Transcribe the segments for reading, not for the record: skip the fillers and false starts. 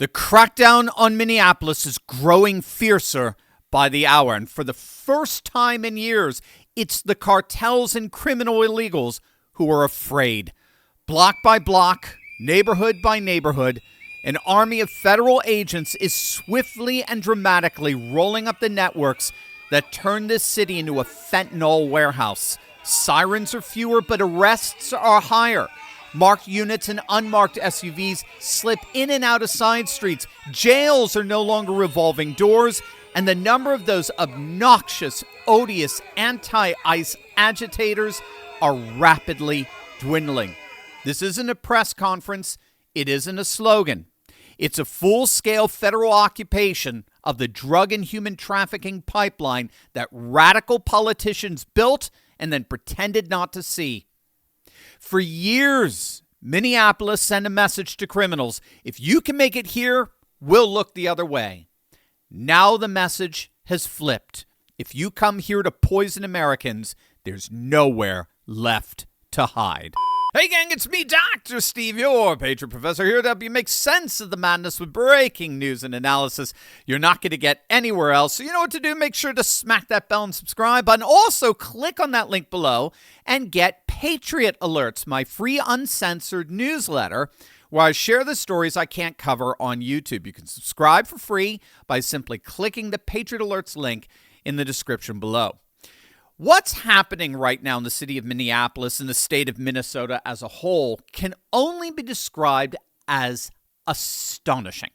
The crackdown on Minneapolis is growing fiercer by the hour, and for the first time in years, it's the cartels and criminal illegals who are afraid. Block by block, neighborhood by neighborhood, an army of federal agents is swiftly and dramatically rolling up the networks that turn this city into a fentanyl warehouse. Sirens are fewer, but arrests are higher. Marked units and unmarked SUVs slip in and out of side streets. Jails are no longer revolving doors, and the number of those obnoxious, odious anti-ICE agitators are rapidly dwindling. This isn't a press conference. It isn't a slogan. It's a full-scale federal occupation of the drug and human trafficking pipeline that radical politicians built and then pretended not to see. For years, Minneapolis sent a message to criminals: if you can make it here, we'll look the other way. Now the message has flipped. If you come here to poison Americans, there's nowhere left to hide. Hey gang, it's me, Dr. Steve, your Patriot Professor, here to help you make sense of the madness with breaking news and analysis you're not going to get anywhere else. So you know what to do. Make sure to smack that bell and subscribe button. Also, click on that link below and get Patriot Alerts, my free uncensored newsletter, where I share the stories I can't cover on YouTube. You can subscribe for free by simply clicking the Patriot Alerts link in the description below. What's happening right now in the city of Minneapolis and the state of Minnesota as a whole can only be described as astonishing.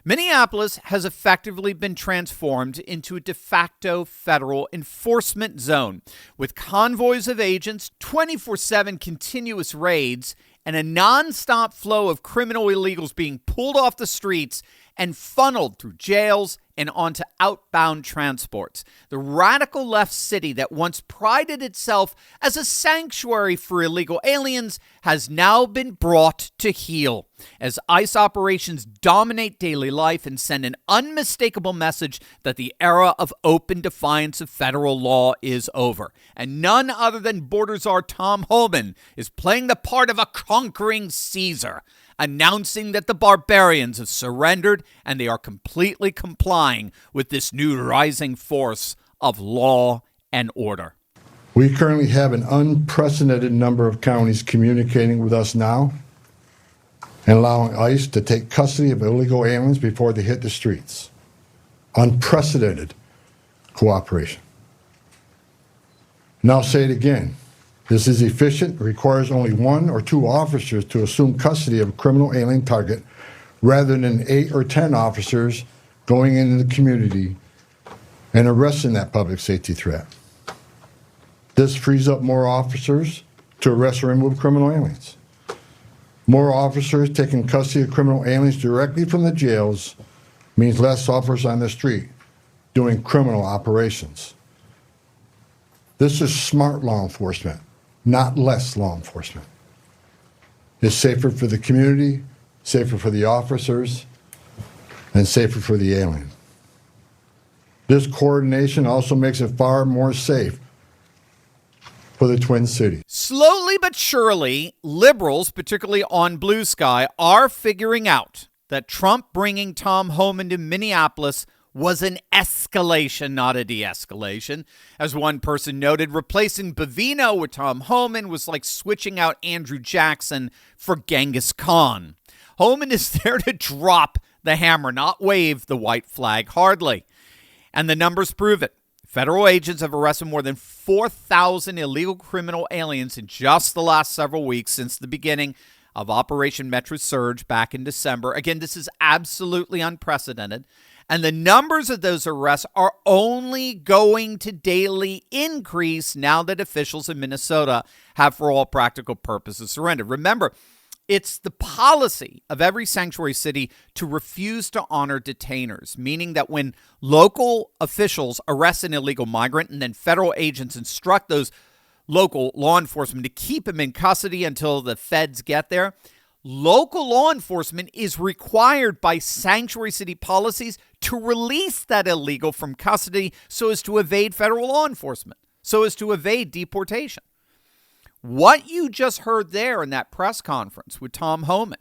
Minneapolis has effectively been transformed into a de facto federal enforcement zone, with convoys of agents, 24/7 continuous raids, and a nonstop flow of criminal illegals being pulled off the streets and funneled through jails and onto outbound transports. The radical left city that once prided itself as a sanctuary for illegal aliens has now been brought to heel as ICE operations dominate daily life and send an unmistakable message that the era of open defiance of federal law is over. And none other than border czar Tom Homan is playing the part of a conquering Caesar, announcing that the barbarians have surrendered and they are completely complying with this new rising force of law and order. We currently have an unprecedented number of counties communicating with us now and allowing ICE to take custody of illegal aliens before they hit the streets. Unprecedented cooperation. And I'll say it again. This is efficient, requires only 1 or 2 officers to assume custody of a criminal alien target rather than 8 or 10 officers going into the community and arresting that public safety threat. This frees up more officers to arrest or remove criminal aliens. More officers taking custody of criminal aliens directly from the jails means less officers on the street doing criminal operations. This is smart law enforcement, not less law enforcement. It's safer for the community, safer for the officers, and safer for the alien. This coordination also makes it far more safe for the Twin Cities. Slowly but surely, liberals, particularly on Blue Sky, are figuring out that Trump bringing Tom Homan to Minneapolis was an escalation, not a de-escalation. As one person noted, replacing Bavino with Tom Homan was like switching out Andrew Jackson for Genghis Khan. Homan is there to drop the hammer, not wave the white flag, hardly. And the numbers prove it. Federal agents have arrested more than 4,000 illegal criminal aliens in just the last several weeks since the beginning of Operation Metro Surge back in December. Again, this is absolutely unprecedented. And the numbers of those arrests are only going to daily increase now that officials in Minnesota have, for all practical purposes, surrendered. Remember, it's the policy of every sanctuary city to refuse to honor detainers, meaning that when local officials arrest an illegal migrant and then federal agents instruct those local law enforcement to keep him in custody until the feds get there, local law enforcement is required by sanctuary city policies to release that illegal from custody so as to evade federal law enforcement, so as to evade deportation. What you just heard there in that press conference with Tom Homan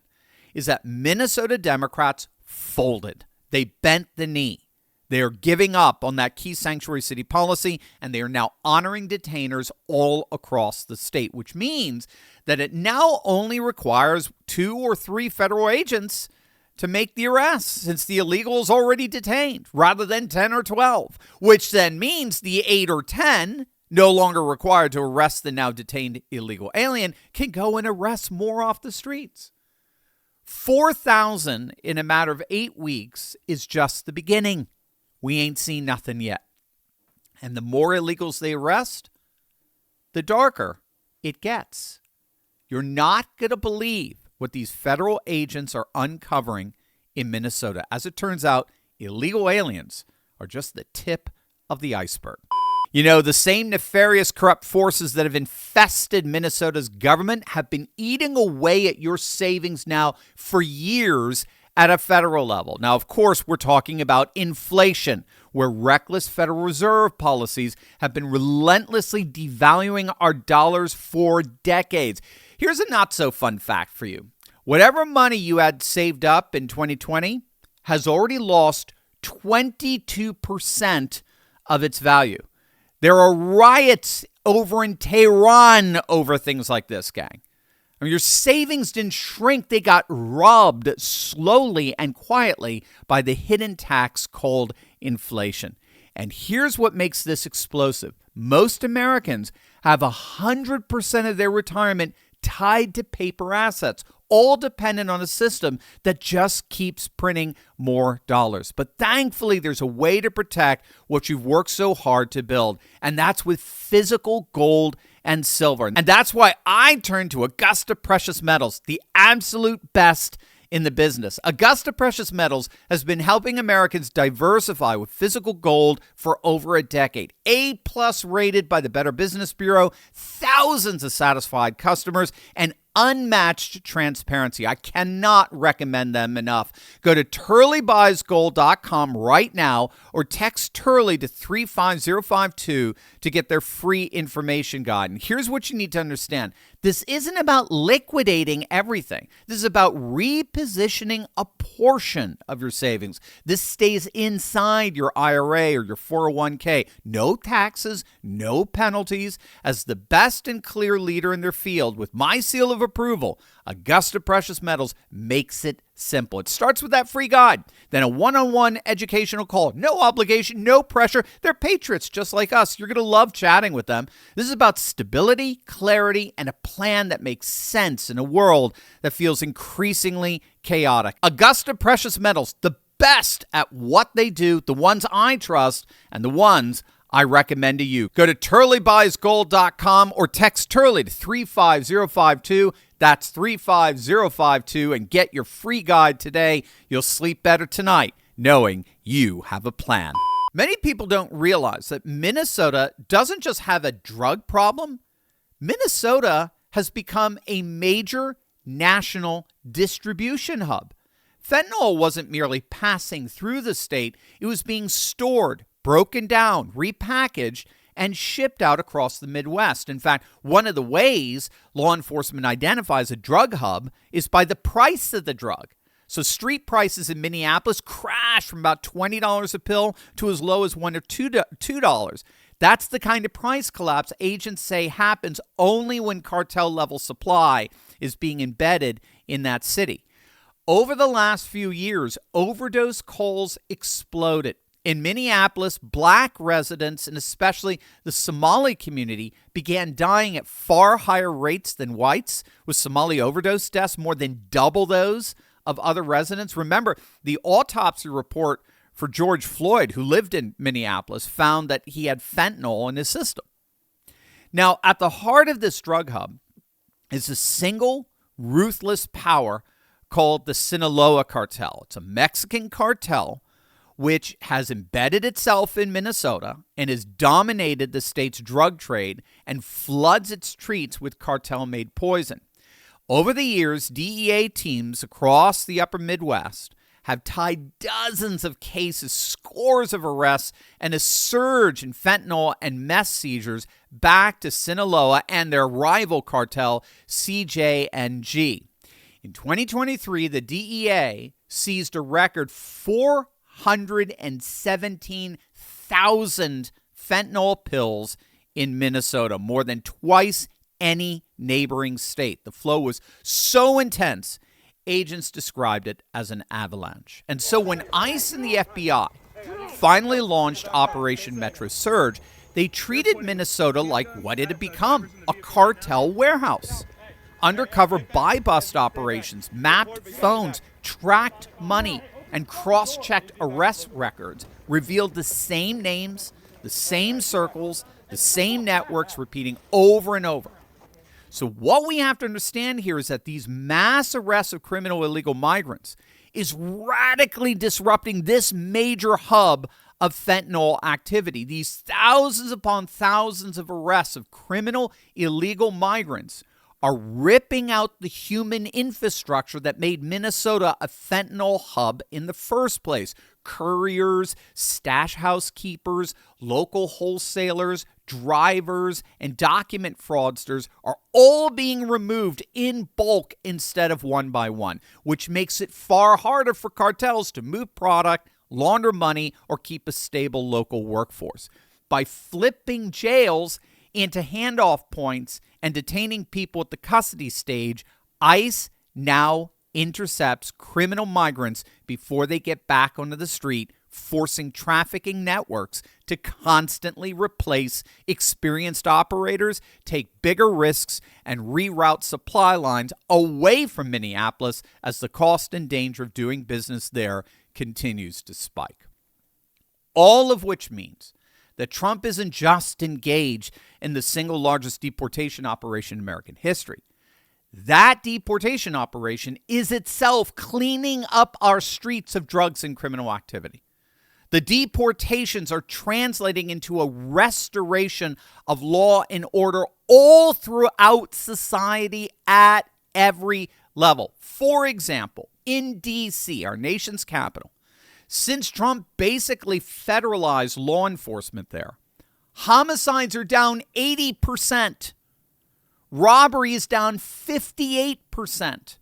is that Minnesota Democrats folded. They bent the knee. They are giving up on that key sanctuary city policy, and they are now honoring detainers all across the state, which means that it now only requires 2 or 3 federal agents to make the arrest, since the illegal is already detained, rather than 10 or 12, which then means the 8 or 10, no longer required to arrest the now detained illegal alien, can go and arrest more off the streets. 4,000 in a matter of 8 weeks is just the beginning. We ain't seen nothing yet. And the more illegals they arrest, the darker it gets. You're not going to believe what these federal agents are uncovering in Minnesota. As it turns out, illegal aliens are just the tip of the iceberg. You know, the same nefarious, corrupt forces that have infested Minnesota's government have been eating away at your savings now for years at a federal level. Now, of course, we're talking about inflation, where reckless Federal Reserve policies have been relentlessly devaluing our dollars for decades. Here's a not-so-fun fact for you. Whatever money you had saved up in 2020 has already lost 22% of its value. There are riots over in Tehran over things like this, gang. I mean, your savings didn't shrink. They got robbed slowly and quietly by the hidden tax called inflation. And here's what makes this explosive. Most Americans have 100% of their retirement tied to paper assets, all dependent on a system that just keeps printing more dollars. But thankfully, there's a way to protect what you've worked so hard to build, and that's with physical gold and silver. And that's why I turned to Augusta Precious Metals, the absolute best in the business. Augusta Precious Metals has been helping Americans diversify with physical gold for over a decade. A+ rated by the Better Business Bureau, thousands of satisfied customers, and unmatched transparency. I cannot recommend them enough. Go to TurleyBuysGold.com right now or text Turley to 35052 to get their free information guide. And here's what you need to understand. This isn't about liquidating everything. This is about repositioning a portion of your savings. This stays inside your IRA or your 401k. No taxes, no penalties. As the best and clear leader in their field with my seal of approval, Augusta Precious Metals makes it simple. It starts with that free guide, then a one-on-one educational call. No obligation, no pressure. They're patriots just like us. You're going to love chatting with them. This is about stability, clarity, and a plan that makes sense in a world that feels increasingly chaotic. Augusta Precious Metals, the best at what they do, the ones I trust, and the ones I recommend to you. Go to TurleyBuysGold.com or text Turley to 35052. That's 35052 and get your free guide today. You'll sleep better tonight knowing you have a plan. Many people don't realize that Minnesota doesn't just have a drug problem. Minnesota has become a major national distribution hub. Fentanyl wasn't merely passing through the state. It was being stored, broken down, repackaged, and shipped out across the Midwest. In fact, one of the ways law enforcement identifies a drug hub is by the price of the drug. So street prices in Minneapolis crash from about $20 a pill to as low as $1 or $2. That's the kind of price collapse agents say happens only when cartel-level supply is being embedded in that city. Over the last few years, overdose calls exploded. In Minneapolis, black residents, and especially the Somali community, began dying at far higher rates than whites, with Somali overdose deaths more than double those of other residents. Remember, the autopsy report for George Floyd, who lived in Minneapolis, found that he had fentanyl in his system. Now, at the heart of this drug hub is a single, ruthless power called the Sinaloa cartel. It's a Mexican cartel which has embedded itself in Minnesota and has dominated the state's drug trade and floods its streets with cartel-made poison. Over the years, DEA teams across the upper Midwest have tied dozens of cases, scores of arrests, and a surge in fentanyl and meth seizures back to Sinaloa and their rival cartel, CJNG. In 2023, the DEA seized a record 417,000 fentanyl pills in Minnesota, more than twice any neighboring state. The flow was so intense, agents described it as an avalanche. And so when ICE and the FBI finally launched Operation Metro Surge, they treated Minnesota like what it had become, a cartel warehouse. Undercover buy-bust operations mapped phones, tracked money, and cross-checked arrest records revealed the same names, the same circles, the same networks repeating over and over. So what we have to understand here is that these mass arrests of criminal illegal migrants is radically disrupting this major hub of fentanyl activity. These thousands upon thousands of arrests of criminal illegal migrants are ripping out the human infrastructure that made Minnesota a fentanyl hub in the first place. Couriers, stash house keepers, local wholesalers, drivers, and document fraudsters are all being removed in bulk instead of one by one, which makes it far harder for cartels to move product, launder money, or keep a stable local workforce. By flipping jails into handoff points and detaining people at the custody stage, ICE now intercepts criminal migrants before they get back onto the street, forcing trafficking networks to constantly replace experienced operators, take bigger risks, and reroute supply lines away from Minneapolis as the cost and danger of doing business there continues to spike. All of which means that Trump isn't just engaged in the single largest deportation operation in American history. That deportation operation is itself cleaning up our streets of drugs and criminal activity. The deportations are translating into a restoration of law and order all throughout society at every level. For example, in D.C., our nation's capital, since Trump basically federalized law enforcement there, homicides are down 80%. Robbery is down 58%.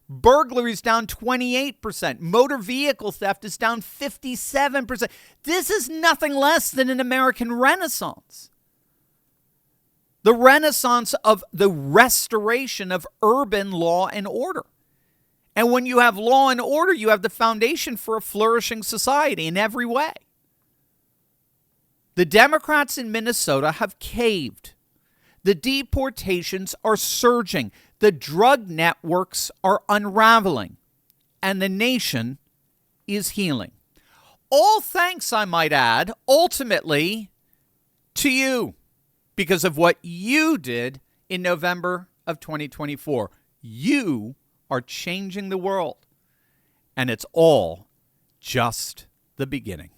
Burglary is down 28%. Motor vehicle theft is down 57%. This is nothing less than an American Renaissance. The renaissance of the restoration of urban law and order. And when you have law and order, you have the foundation for a flourishing society in every way. The Democrats in Minnesota have caved. The deportations are surging. The drug networks are unraveling. And the nation is healing. All thanks, I might add, ultimately to you because of what you did in November of 2024. You are changing the world. And it's all just the beginning.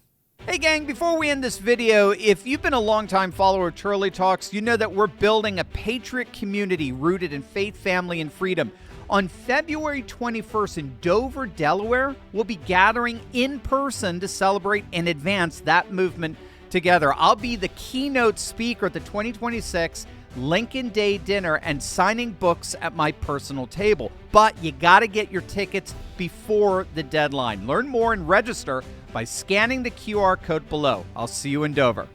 Hey gang, before we end this video, if you've been a longtime follower of Turley Talks, you know that we're building a patriot community rooted in faith, family, and freedom. On February 21st in Dover, Delaware, we'll be gathering in person to celebrate and advance that movement together. I'll be the keynote speaker at the 2026 Lincoln Day dinner and signing books at my personal table. But you got to get your tickets before the deadline. Learn more and register by scanning the QR code below. I'll see you in Dover.